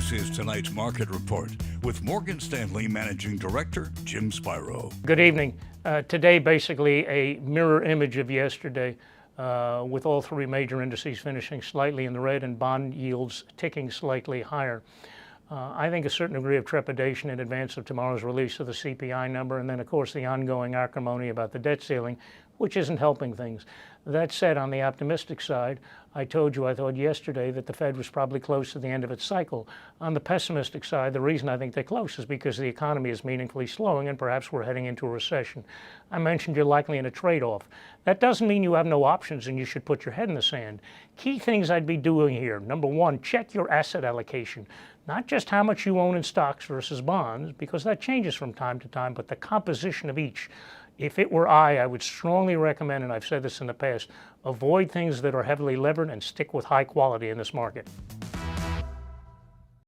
This is tonight's market report with Morgan Stanley Managing Director Jim Spiro. Good evening. Today, basically a mirror image of yesterday, with all three major indices finishing slightly in the red and bond yields ticking slightly higher. I think a certain degree of trepidation in advance of tomorrow's release of the CPI number, and then of course the ongoing acrimony about the debt ceiling, which isn't helping things. That said, on the optimistic side, I told you I thought yesterday that the Fed was probably close to the end of its cycle. On the pessimistic side, the reason I think they're close is because the economy is meaningfully slowing and perhaps we're heading into a recession. I mentioned you're likely in a trade-off. That doesn't mean you have no options and you should put your head in the sand. Key things I'd be doing here. Number one, check your asset allocation. Not just how much you own in stocks versus bonds, because that changes from time to time, but the composition of each. If it were I would strongly recommend, and I've said this in the past, avoid things that are heavily levered and stick with high quality in this market.